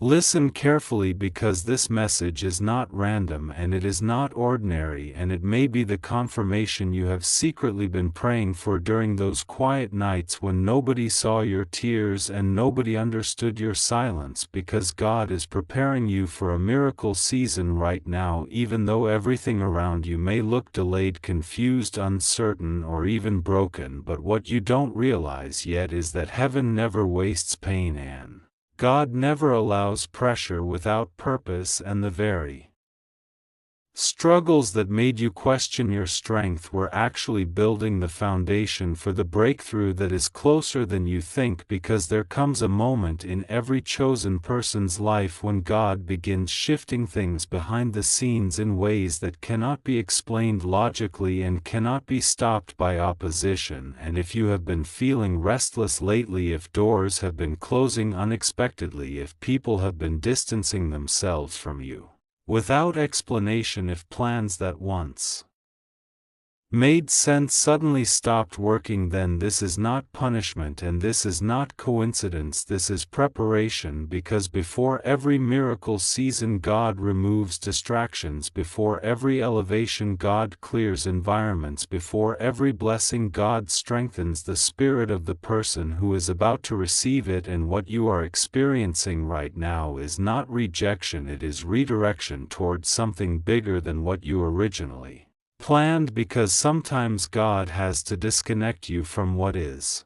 Listen carefully, because this message is not random and it is not ordinary, and it may be the confirmation you have secretly been praying for during those quiet nights when nobody saw your tears and nobody understood your silence, because God is preparing you for a miracle season right now, even though everything around you may look delayed, confused, uncertain, or even broken. But what you don't realize yet is that heaven never wastes pain, and God never allows pressure without purpose, and the very struggles that made you question your strength were actually building the foundation for the breakthrough that is closer than you think, because there comes a moment in every chosen person's life when God begins shifting things behind the scenes in ways that cannot be explained logically and cannot be stopped by opposition. And if you have been feeling restless lately, if doors have been closing unexpectedly, if people have been distancing themselves from you without explanation, if plans that once made sense suddenly stopped working, then this is not punishment and this is not coincidence, this is preparation. Because before every miracle season, God removes distractions. Before every elevation, God clears environments. Before every blessing, God strengthens the spirit of the person who is about to receive it. And what you are experiencing right now is not rejection, it is redirection towards something bigger than what you originally planned, because sometimes God has to disconnect you from what is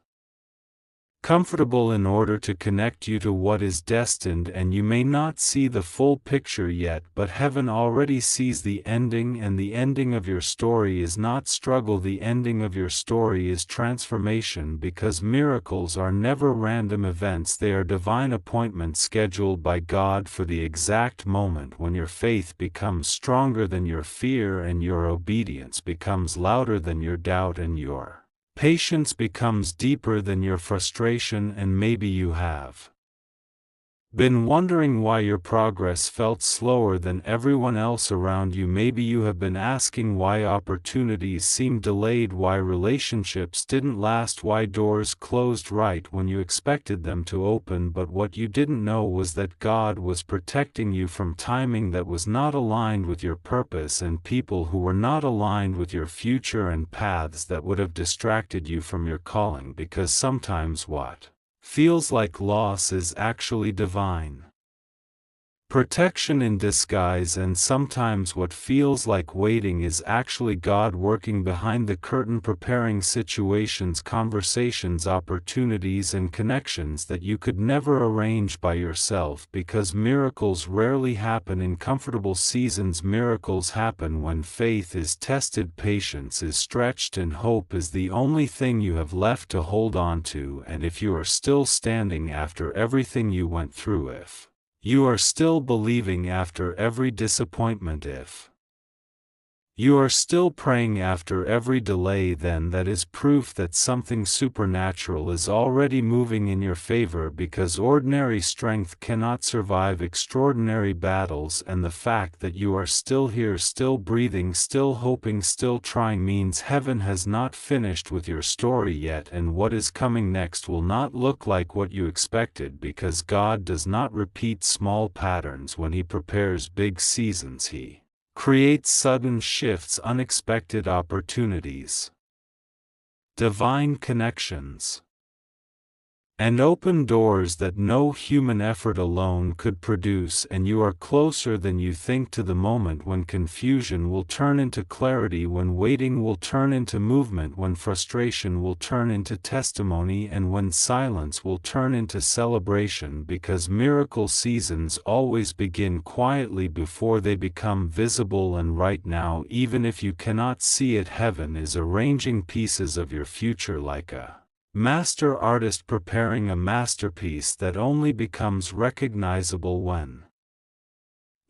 comfortable in order to connect you to what is destined. And you may not see the full picture yet, but heaven already sees the ending, and the ending of your story is not struggle, the ending of your story is transformation, because miracles are never random events, they are divine appointments scheduled by God for the exact moment when your faith becomes stronger than your fear, and your obedience becomes louder than your doubt, and your patience becomes deeper than your frustration. And maybe you have been wondering why your progress felt slower than everyone else around you. Maybe you have been asking why opportunities seemed delayed, why relationships didn't last, why doors closed right when you expected them to open. But what you didn't know was that God was protecting you from timing that was not aligned with your purpose, and people who were not aligned with your future, and paths that would have distracted you from your calling. Because sometimes what feels like loss is actually divine protection in disguise, and sometimes what feels like waiting is actually God working behind the curtain, preparing situations, conversations, opportunities, and connections that you could never arrange by yourself. Because miracles rarely happen in comfortable seasons, miracles happen when faith is tested, patience is stretched, and hope is the only thing you have left to hold on to. And if you are still standing after everything you went through, if you are still believing after every disappointment, if you are still praying after every delay, then that is proof that something supernatural is already moving in your favor, because ordinary strength cannot survive extraordinary battles. And the fact that you are still here, still breathing, still hoping, still trying, means heaven has not finished with your story yet, and what is coming next will not look like what you expected, because God does not repeat small patterns when He prepares big seasons. He creates sudden shifts, unexpected opportunities, divine connections, and open doors that no human effort alone could produce. And you are closer than you think to the moment when confusion will turn into clarity, when waiting will turn into movement, when frustration will turn into testimony, and when silence will turn into celebration. Because miracle seasons always begin quietly before they become visible, and right now, even if you cannot see it, heaven is arranging pieces of your future like a master artist preparing a masterpiece that only becomes recognizable when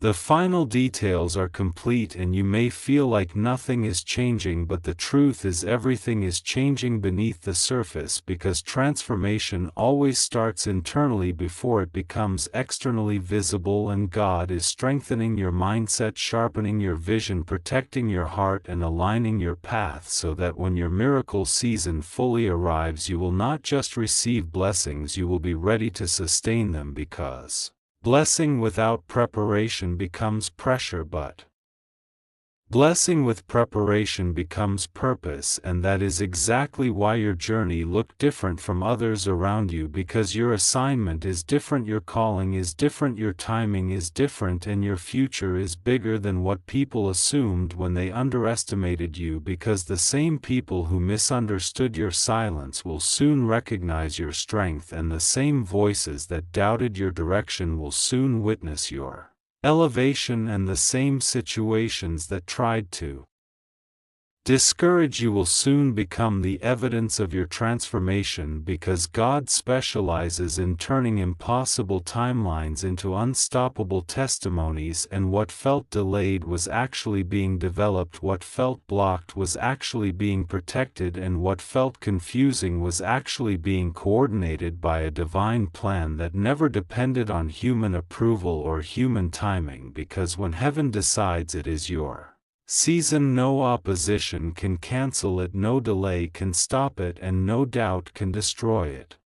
the final details are complete. And you may feel like nothing is changing, but the truth is everything is changing beneath the surface, because transformation always starts internally before it becomes externally visible. And God is strengthening your mindset, sharpening your vision, protecting your heart, and aligning your path, so that when your miracle season fully arrives, you will not just receive blessings, you will be ready to sustain them, because Blessing without preparation becomes pressure, but blessing with preparation becomes purpose, and that is exactly why your journey looked different from others around you, because your assignment is different, your calling is different, your timing is different, and your future is bigger than what people assumed when they underestimated you, because the same people who misunderstood your silence will soon recognize your strength, and the same voices that doubted your direction will soon witness your elevation, and the same situations that tried to discourage you will soon become the evidence of your transformation, because God specializes in turning impossible timelines into unstoppable testimonies, and what felt delayed was actually being developed, what felt blocked was actually being protected, and what felt confusing was actually being coordinated by a divine plan that never depended on human approval or human timing, because when heaven decides it is your season, no opposition can cancel it, no delay can stop it, and no doubt can destroy it.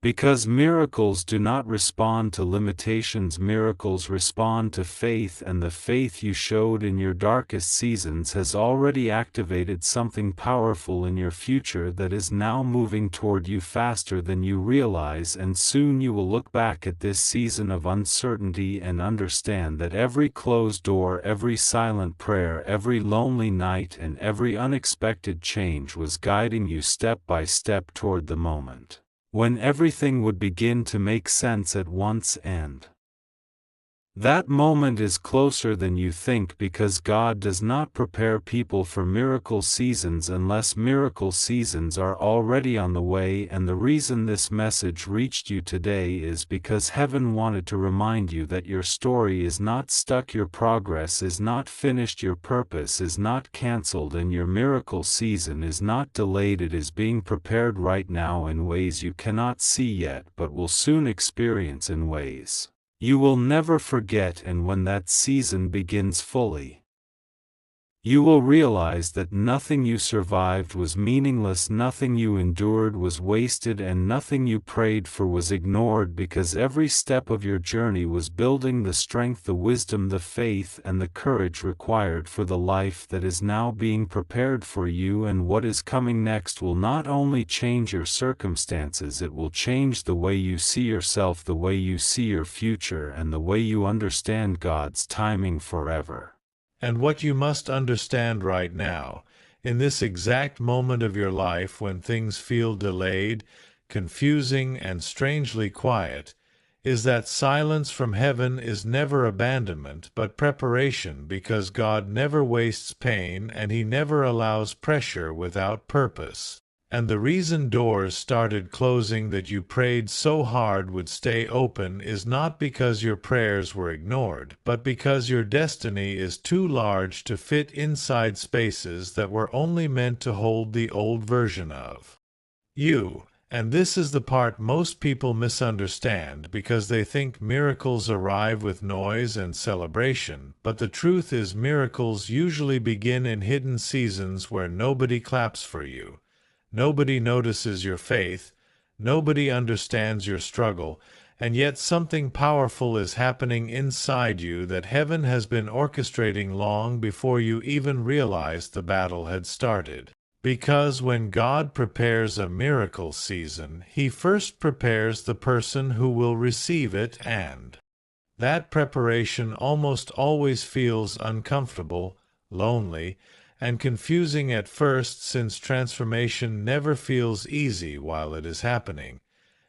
Because miracles do not respond to limitations, miracles respond to faith, and the faith you showed in your darkest seasons has already activated something powerful in your future that is now moving toward you faster than you realize, and soon you will look back at this season of uncertainty and understand that every closed door, every silent prayer, every lonely night, and every unexpected change was guiding you step by step toward the moment when everything would begin to make sense at once, and that moment is closer than you think, because God does not prepare people for miracle seasons unless miracle seasons are already on the way. And the reason this message reached you today is because heaven wanted to remind you that your story is not stuck, your progress is not finished, your purpose is not canceled, and your miracle season is not delayed. It is being prepared right now in ways you cannot see yet, but will soon experience in ways you will never forget. And when that season begins fully, you will realize that nothing you survived was meaningless, nothing you endured was wasted, and nothing you prayed for was ignored, because every step of your journey was building the strength, the wisdom, the faith, and the courage required for the life that is now being prepared for you. And what is coming next will not only change your circumstances, it will change the way you see yourself, the way you see your future, and the way you understand God's timing forever. And what you must understand right now, in this exact moment of your life when things feel delayed, confusing, and strangely quiet, is that silence from heaven is never abandonment but preparation, because God never wastes pain and He never allows pressure without purpose. And the reason doors started closing that you prayed so hard would stay open is not because your prayers were ignored, but because your destiny is too large to fit inside spaces that were only meant to hold the old version of you. And this is the part most people misunderstand, because they think miracles arrive with noise and celebration, but the truth is miracles usually begin in hidden seasons where nobody claps for you. Nobody notices your faith, nobody understands your struggle, and yet something powerful is happening inside you that heaven has been orchestrating long before you even realized the battle had started. Because when God prepares a miracle season, He first prepares the person who will receive it, and that preparation almost always feels uncomfortable, lonely, and confusing at first, since transformation never feels easy while it is happening.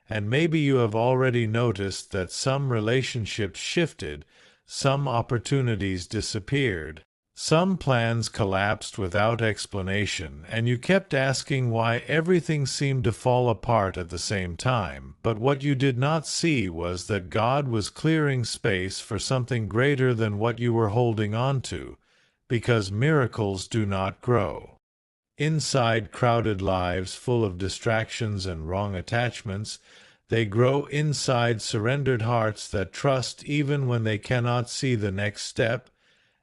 And maybe you have already noticed that some relationships shifted, some opportunities disappeared, some plans collapsed without explanation, and you kept asking why everything seemed to fall apart at the same time. But what you did not see was that God was clearing space for something greater than what you were holding on to, because miracles do not grow inside crowded lives full of distractions and wrong attachments. They grow inside surrendered hearts that trust even when they cannot see the next step.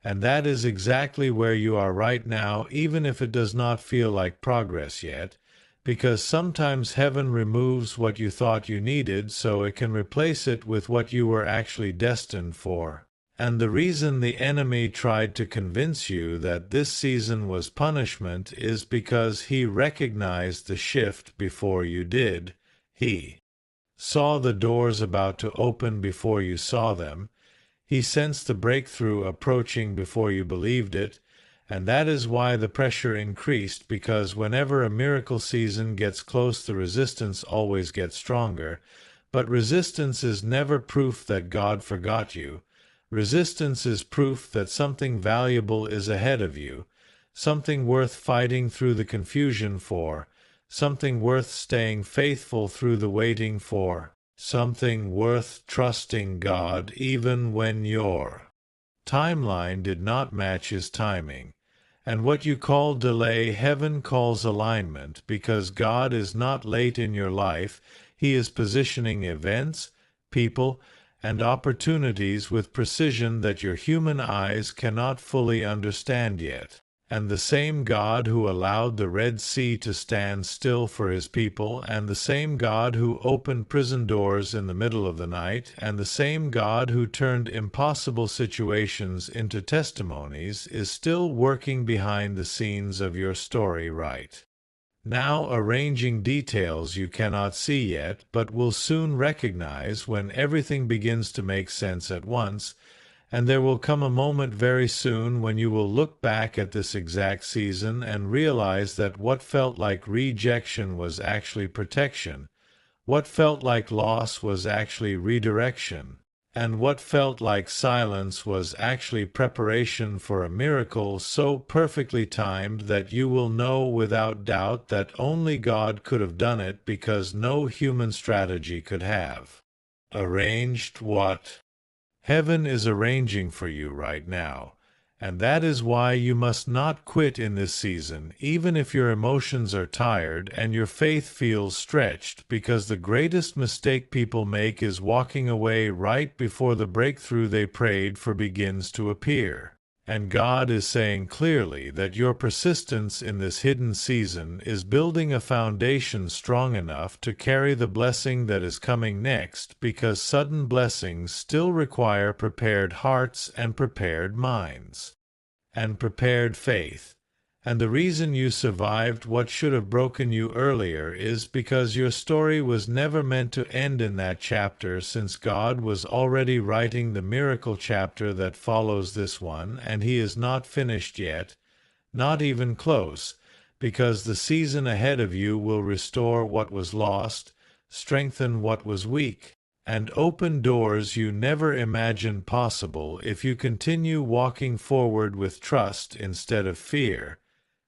And that is exactly where you are right now, even if it does not feel like progress yet, because sometimes heaven removes what you thought you needed so it can replace it with what you were actually destined for. And the reason the enemy tried to convince you that this season was punishment is because he recognized the shift before you did. He saw the doors about to open before you saw them. He sensed the breakthrough approaching before you believed it. And that is why the pressure increased, because whenever a miracle season gets close, the resistance always gets stronger. But resistance is never proof that God forgot you. Resistance is proof that something valuable is ahead of you, something worth fighting through the confusion for, something worth staying faithful through the waiting for, something worth trusting God even when your timeline did not match His timing. And what you call delay, heaven calls alignment, because God is not late in your life. He is positioning events, people, and opportunities with precision that your human eyes cannot fully understand yet. And the same God who allowed the Red Sea to stand still for His people, and the same God who opened prison doors in the middle of the night, and the same God who turned impossible situations into testimonies, is still working behind the scenes of your story right now, arranging details you cannot see yet, but will soon recognize when everything begins to make sense at once. And there will come a moment very soon when you will look back at this exact season and realize that what felt like rejection was actually protection, what felt like loss was actually redirection, and what felt like silence was actually preparation for a miracle so perfectly timed that you will know without doubt that only God could have done it, because no human strategy could have arranged what Heaven is arranging for you right now. And that is why you must not quit in this season, even if your emotions are tired and your faith feels stretched, because the greatest mistake people make is walking away right before the breakthrough they prayed for begins to appear. And God is saying clearly that your persistence in this hidden season is building a foundation strong enough to carry the blessing that is coming next, because sudden blessings still require prepared hearts and prepared minds and prepared faith. And the reason you survived what should have broken you earlier is because your story was never meant to end in that chapter, since God was already writing the miracle chapter that follows this one, and He is not finished yet, not even close, because the season ahead of you will restore what was lost, strengthen what was weak, and open doors you never imagined possible if you continue walking forward with trust instead of fear,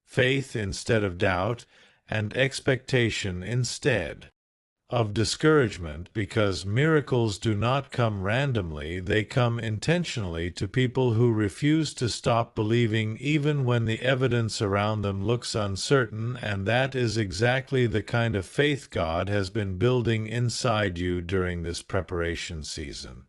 faith instead of doubt, and expectation instead of discouragement, because miracles do not come randomly, they come intentionally to people who refuse to stop believing even when the evidence around them looks uncertain, and that is exactly the kind of faith God has been building inside you during this preparation season.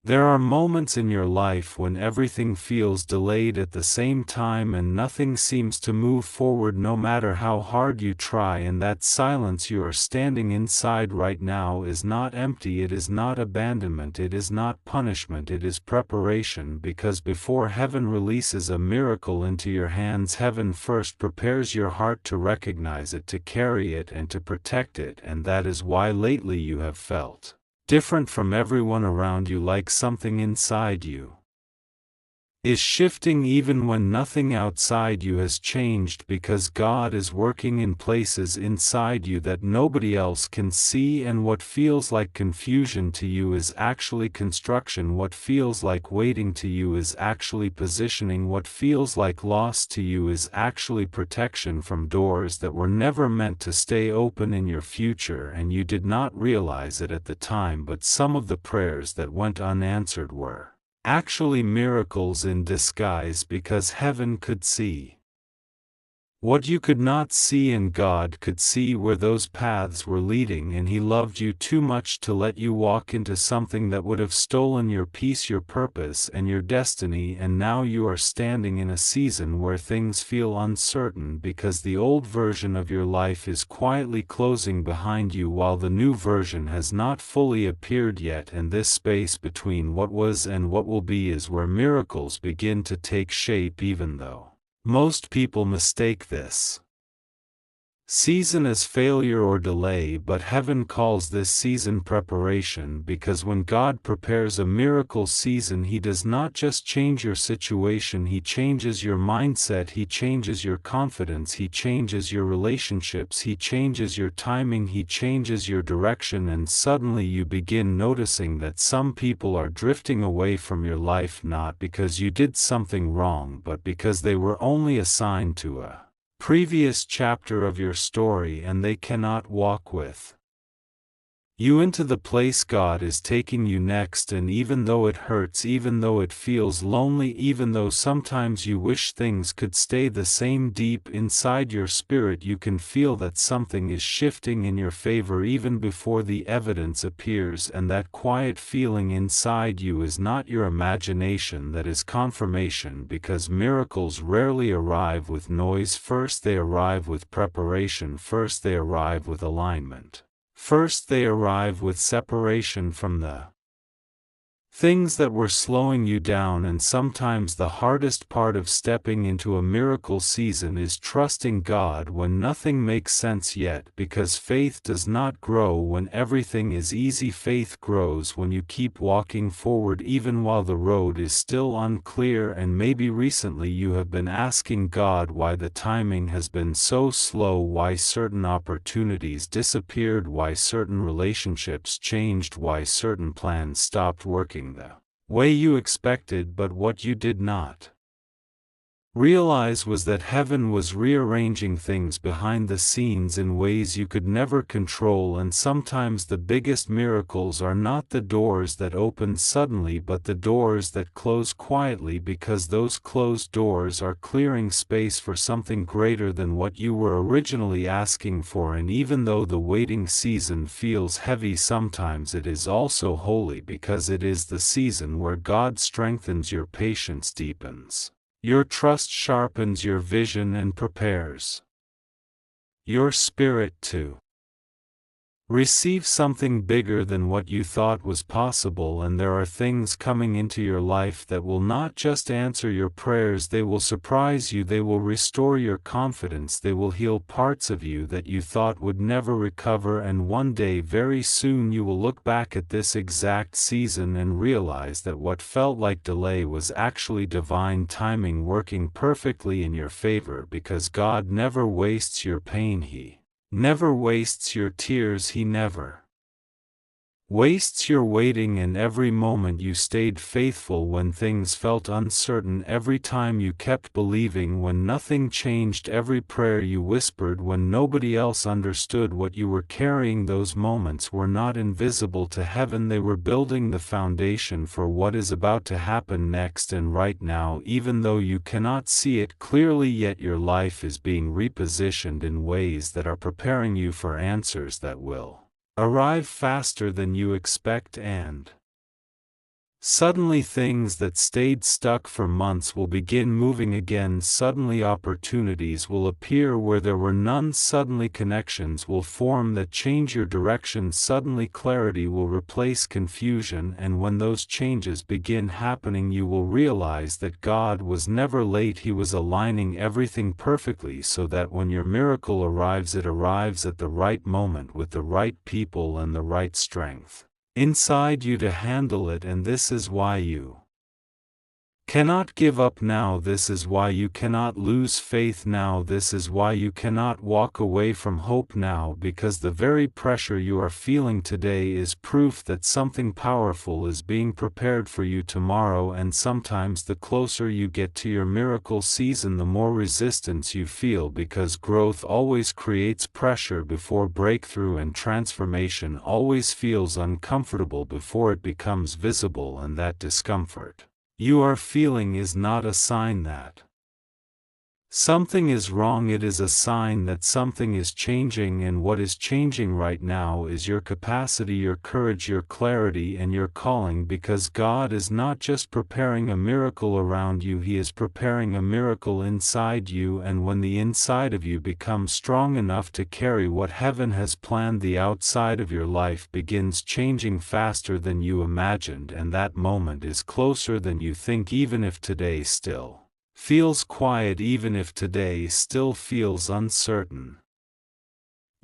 There are moments in your life when everything feels delayed at the same time and nothing seems to move forward no matter how hard you try, and that silence you are standing inside right now is not empty, it is not abandonment, it is not punishment, it is preparation, because before heaven releases a miracle into your hands, heaven first prepares your heart to recognize it, to carry it, and to protect it. And that is why lately you have felt different from everyone around you, like something inside you is shifting even when nothing outside you has changed, because God is working in places inside you that nobody else can see, and what feels like confusion to you is actually construction, what feels like waiting to you is actually positioning, what feels like loss to you is actually protection from doors that were never meant to stay open in your future, and you did not realize it at the time, but some of the prayers that went unanswered were actually miracles in disguise, because heaven could see What you could not see and God could see where those paths were leading, and He loved you too much to let you walk into something that would have stolen your peace, your purpose, and your destiny. And now you are standing in a season where things feel uncertain because the old version of your life is quietly closing behind you while the new version has not fully appeared yet, and this space between what was and what will be is where miracles begin to take shape, even though most people mistake this season as failure or delay, but heaven calls this season preparation, because when God prepares a miracle season, He does not just change your situation, He changes your mindset, He changes your confidence, He changes your relationships, He changes your timing, He changes your direction, and suddenly you begin noticing that some people are drifting away from your life not because you did something wrong, but because they were only assigned to a previous chapter of your story and they cannot walk with you into the place God is taking you next. And even though it hurts, even though it feels lonely, even though sometimes you wish things could stay the same, deep inside your spirit you can feel that something is shifting in your favor even before the evidence appears, and that quiet feeling inside you is not your imagination, that is confirmation, because miracles rarely arrive with noise. First they arrive with preparation, first they arrive with alignment. First they arrive with separation from the things that were slowing you down. And sometimes the hardest part of stepping into a miracle season is trusting God when nothing makes sense yet, because faith does not grow when everything is easy. Faith grows when you keep walking forward even while the road is still unclear. And maybe recently you have been asking God why the timing has been so slow, why certain opportunities disappeared, why certain relationships changed, why certain plans stopped working the way you expected. But what you did not realize was that heaven was rearranging things behind the scenes in ways you could never control. And sometimes the biggest miracles are not the doors that open suddenly, but the doors that close quietly, because those closed doors are clearing space for something greater than what you were originally asking for. And even though the waiting season feels heavy, sometimes it is also holy, because it is the season where God strengthens your patience, deepens your trust, sharpens your vision, and prepares your spirit to receive something bigger than what you thought was possible. And there are things coming into your life that will not just answer your prayers, they will surprise you, they will restore your confidence, they will heal parts of you that you thought would never recover. And one day, very soon, you will look back at this exact season and realize that what felt like delay was actually divine timing working perfectly in your favor, because God never wastes your pain, He never wastes your tears, He never wastes your waiting. And every moment you stayed faithful when things felt uncertain, every time you kept believing when nothing changed, every prayer you whispered when nobody else understood what you were carrying, those moments were not invisible to heaven, they were building the foundation for what is about to happen next. And right now, even though you cannot see it clearly yet, your life is being repositioned in ways that are preparing you for answers that will arrive faster than you expect. And suddenly things that stayed stuck for months will begin moving again. Suddenly opportunities will appear where there were none. Suddenly connections will form that change your direction. Suddenly clarity will replace confusion. And when those changes begin happening, you will realize that God was never late. He was aligning everything perfectly so that when your miracle arrives, it arrives at the right moment with the right people and the right strength inside you to handle it. And this is why you cannot give up now. This is why you cannot lose faith now. This is why you cannot walk away from hope now, because the very pressure you are feeling today is proof that something powerful is being prepared for you tomorrow. And sometimes the closer you get to your miracle season, the more resistance you feel, because growth always creates pressure before breakthrough, and transformation always feels uncomfortable before it becomes visible. And that discomfort you are feeling is not a sign that Something is wrong. It is a sign that something is changing, and what is changing right now is your capacity, your courage, your clarity, and your calling, because God is not just preparing a miracle around you, He is preparing a miracle inside you, and when the inside of you becomes strong enough to carry what heaven has planned, the outside of your life begins changing faster than you imagined, and that moment is closer than you think, even if today still feels quiet, even if today still feels uncertain.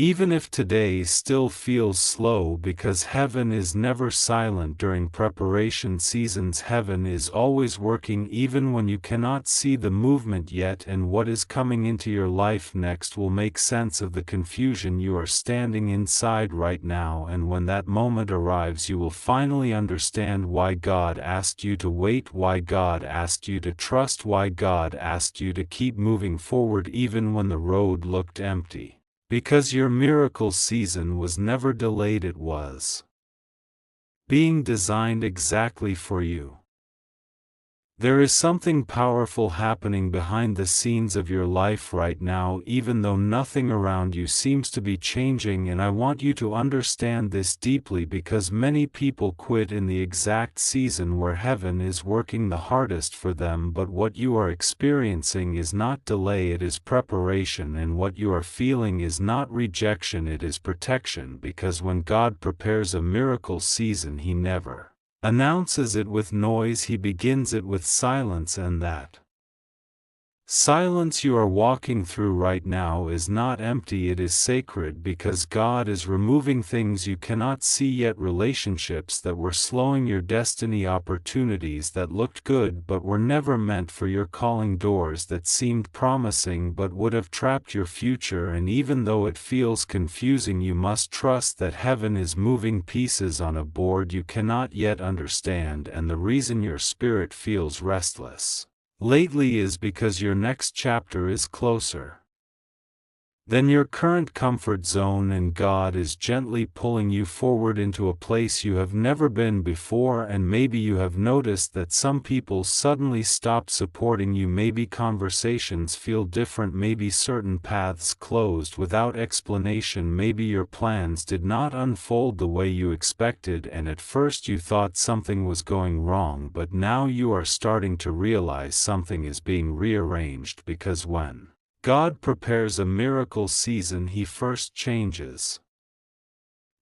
Even if today still feels slow, because heaven is never silent during preparation seasons. Heaven is always working even when you cannot see the movement yet, and what is coming into your life next will make sense of the confusion you are standing inside right now, and when that moment arrives you will finally understand why God asked you to wait, why God asked you to trust, why God asked you to keep moving forward even when the road looked empty. Because your miracle season was never delayed, it was being designed exactly for you. There is something powerful happening behind the scenes of your life right now, even though nothing around you seems to be changing, and I want you to understand this deeply, because many people quit in the exact season where heaven is working the hardest for them. But what you are experiencing is not delay, it is preparation, and what you are feeling is not rejection, it is protection, because when God prepares a miracle season, He never announces it with noise, He begins it with silence, and that silence you are walking through right now is not empty, it is sacred, because God is removing things you cannot see yet, relationships that were slowing your destiny, opportunities that looked good but were never meant for your calling, doors that seemed promising but would have trapped your future. And even though it feels confusing, you must trust that heaven is moving pieces on a board you cannot yet understand, and the reason your spirit feels restless lately is because your next chapter is closer than your current comfort zone, and God is gently pulling you forward into a place you have never been before. And maybe you have noticed that some people suddenly stop supporting you, maybe conversations feel different, maybe certain paths closed without explanation, maybe your plans did not unfold the way you expected, and at first you thought something was going wrong, but now you are starting to realize something is being rearranged, because when God prepares a miracle season, He first changes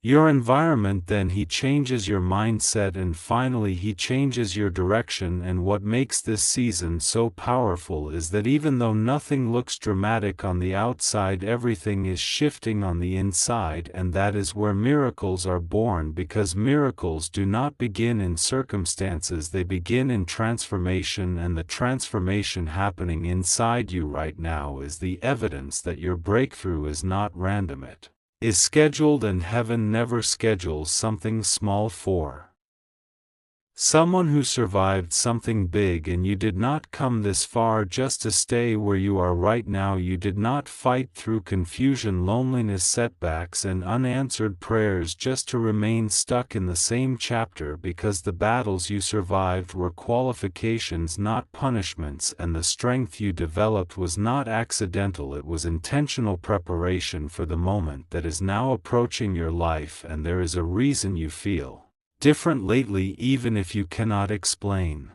your environment, then He changes your mindset, and finally He changes your direction. And what makes this season so powerful is that even though nothing looks dramatic on the outside, everything is shifting on the inside, and that is where miracles are born, because miracles do not begin in circumstances, they begin in transformation, and the transformation happening inside you right now is the evidence that your breakthrough is not random, it is scheduled, and heaven never schedules something small for someone who survived something big. And you did not come this far just to stay where you are right now. You did not fight through confusion, loneliness, setbacks, and unanswered prayers just to remain stuck in the same chapter, because the battles you survived were qualifications, not punishments, and the strength you developed was not accidental, it was intentional preparation for the moment that is now approaching your life. And there is a reason you feel different lately, even if you cannot explain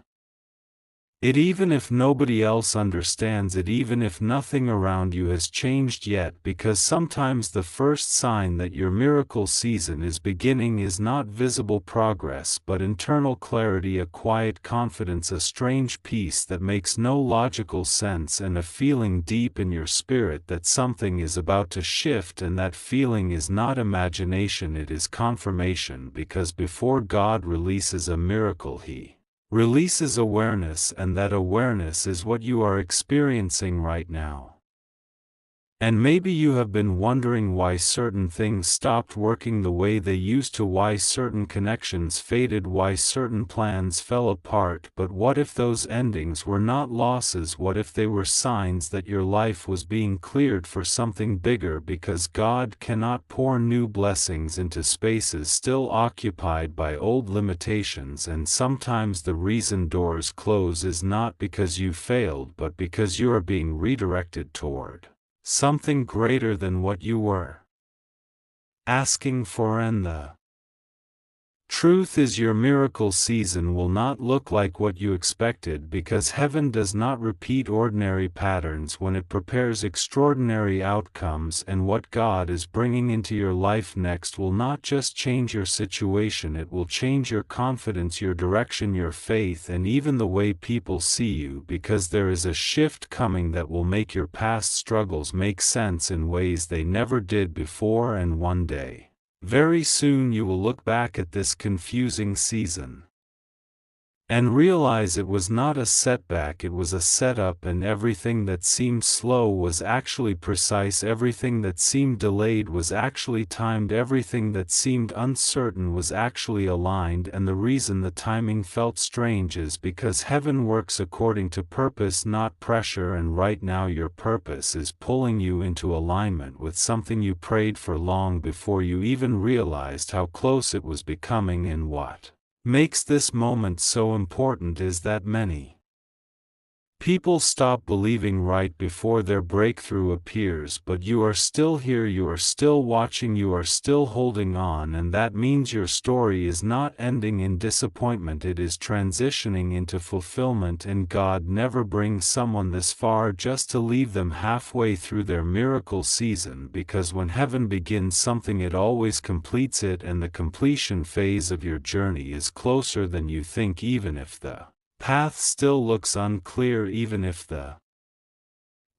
it, even if nobody else understands it, even if nothing around you has changed yet, because sometimes the first sign that your miracle season is beginning is not visible progress but internal clarity, a quiet confidence, a strange peace that makes no logical sense, and a feeling deep in your spirit that something is about to shift. And that feeling is not imagination, it is confirmation, because before God releases a miracle, He releases awareness, and that awareness is what you are experiencing right now. And maybe you have been wondering why certain things stopped working the way they used to, why certain connections faded, why certain plans fell apart. But what if those endings were not losses? What if they were signs that your life was being cleared for something bigger? Because God cannot pour new blessings into spaces still occupied by old limitations, and sometimes the reason doors close is not because you failed, but because you are being redirected toward something greater than what you were asking for. And the truth is, your miracle season will not look like what you expected, because heaven does not repeat ordinary patterns when it prepares extraordinary outcomes. And what God is bringing into your life next will not just change your situation, it will change your confidence, your direction, your faith, and even the way people see you, because there is a shift coming that will make your past struggles make sense in ways they never did before. And one day, very soon, you will look back at this confusing season and realize it was not a setback, it was a setup, and everything that seemed slow was actually precise, everything that seemed delayed was actually timed, everything that seemed uncertain was actually aligned. And the reason the timing felt strange is because heaven works according to purpose, not pressure, and right now your purpose is pulling you into alignment with something you prayed for long before you even realized how close it was becoming. And what makes this moment so important is that many people stop believing right before their breakthrough appears. But you are still here, you are still watching, you are still holding on, and that means your story is not ending in disappointment, it is transitioning into fulfillment. And God never brings someone this far just to leave them halfway through their miracle season, because when heaven begins something, it always completes it, and the completion phase of your journey is closer than you think, even if the path still looks unclear, even if the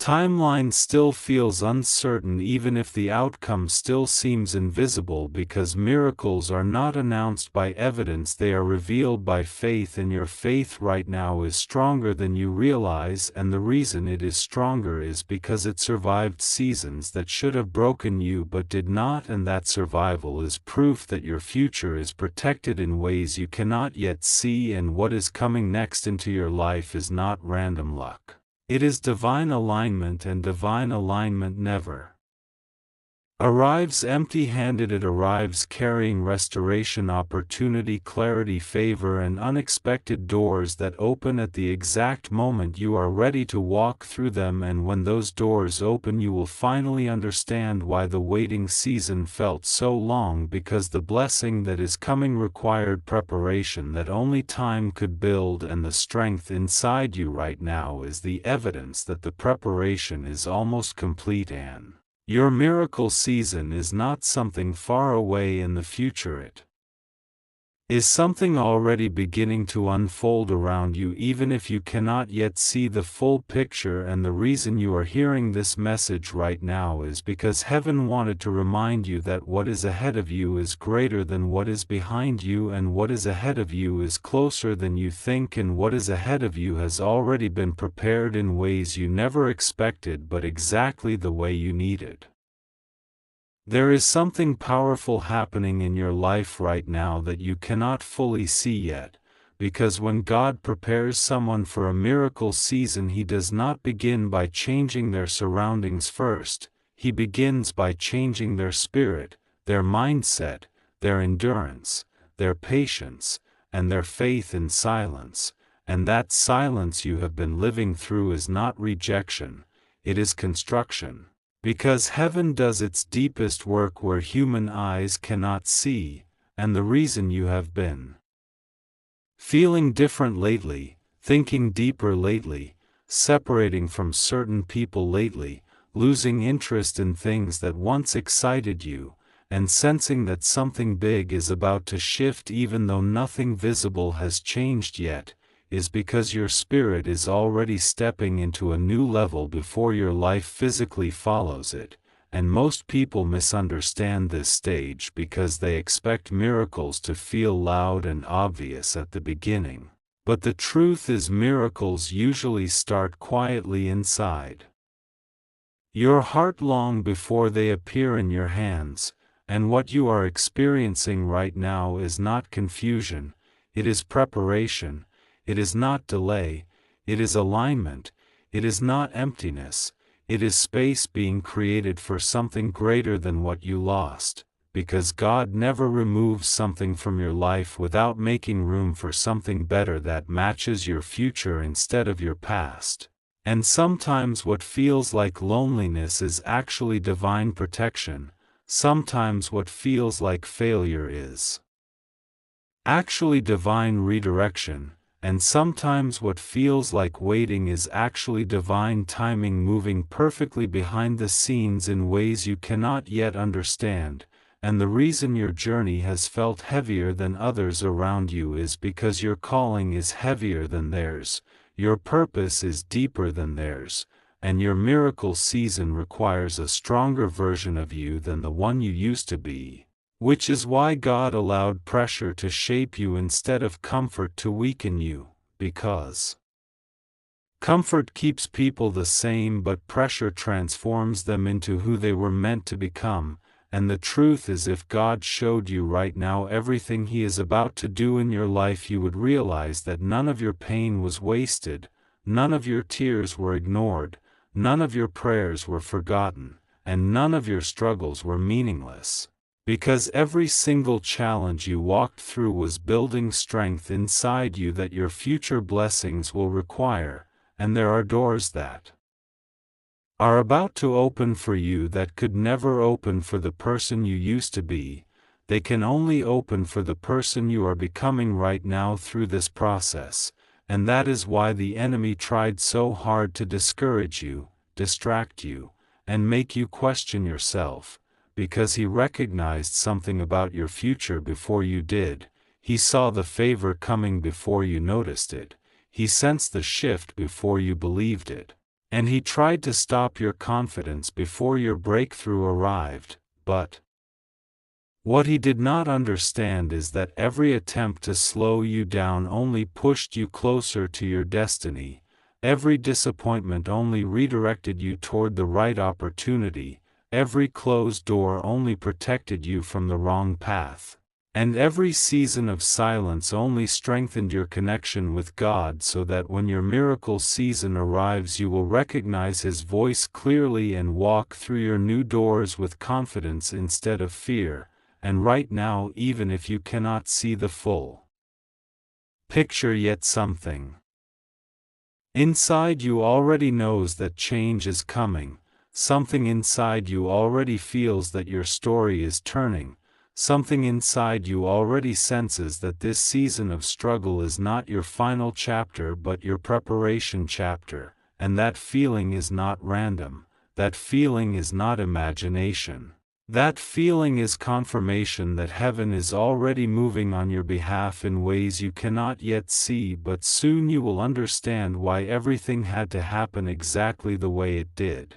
timeline still feels uncertain, even if the outcome still seems invisible, because miracles are not announced by evidence, they are revealed by faith. And your faith right now is stronger than you realize, and the reason it is stronger is because it survived seasons that should have broken you but did not, and that survival is proof that your future is protected in ways you cannot yet see. And what is coming next into your life is not random luck. It is divine alignment, and divine alignment never arrives empty-handed. It arrives carrying restoration, opportunity, clarity, favor, and unexpected doors that open at the exact moment you are ready to walk through them. And when those doors open, you will finally understand why the waiting season felt so long, because the blessing that is coming required preparation that only time could build. And the strength inside you right now is the evidence that the preparation is almost complete. And your miracle season is not something far away in the future, it is something already beginning to unfold around you, even if you cannot yet see the full picture. And the reason you are hearing this message right now is because heaven wanted to remind you that what is ahead of you is greater than what is behind you, and what is ahead of you is closer than you think, and what is ahead of you has already been prepared in ways you never expected, but exactly the way you needed. There is something powerful happening in your life right now that you cannot fully see yet, because when God prepares someone for a miracle season, He does not begin by changing their surroundings first, He begins by changing their spirit, their mindset, their endurance, their patience, and their faith in silence. And that silence you have been living through is not rejection, it is construction. Because heaven does its deepest work where human eyes cannot see, and the reason you have been feeling different lately, thinking deeper lately, separating from certain people lately, losing interest in things that once excited you, and sensing that something big is about to shift even though nothing visible has changed yet, is because your spirit is already stepping into a new level before your life physically follows it. And most people misunderstand this stage because they expect miracles to feel loud and obvious at the beginning. But the truth is, miracles usually start quietly inside your heart long before they appear in your hands, and what you are experiencing right now is not confusion, it is preparation, it is not delay, it is alignment, it is not emptiness, it is space being created for something greater than what you lost, because God never removes something from your life without making room for something better that matches your future instead of your past. And sometimes what feels like loneliness is actually divine protection, sometimes what feels like failure is actually divine redirection, and sometimes what feels like waiting is actually divine timing moving perfectly behind the scenes in ways you cannot yet understand. And the reason your journey has felt heavier than others around you is because your calling is heavier than theirs, your purpose is deeper than theirs, and your miracle season requires a stronger version of you than the one you used to be, which is why God allowed pressure to shape you instead of comfort to weaken you, because comfort keeps people the same but pressure transforms them into who they were meant to become. And the truth is, if God showed you right now everything He is about to do in your life, you would realize that none of your pain was wasted, none of your tears were ignored, none of your prayers were forgotten, and none of your struggles were meaningless. Because every single challenge you walked through was building strength inside you that your future blessings will require, and there are doors that are about to open for you that could never open for the person you used to be. They can only open for the person you are becoming right now through this process, and that is why the enemy tried so hard to discourage you, distract you, and make you question yourself, because he recognized something about your future before you did. He saw the favor coming before you noticed it. He sensed the shift before you believed it. And he tried to stop your confidence before your breakthrough arrived, but what he did not understand is that every attempt to slow you down only pushed you closer to your destiny, every disappointment only redirected you toward the right opportunity, every closed door only protected you from the wrong path. And every season of silence only strengthened your connection with God so that when your miracle season arrives you will recognize His voice clearly and walk through your new doors with confidence instead of fear. And right now, even if you cannot see the full picture yet, something inside you already knows that change is coming, something inside you already feels that your story is turning. Something inside you already senses that this season of struggle is not your final chapter but your preparation chapter, and that feeling is not random, that feeling is not imagination. That feeling is confirmation that heaven is already moving on your behalf in ways you cannot yet see, but soon you will understand why everything had to happen exactly the way it did.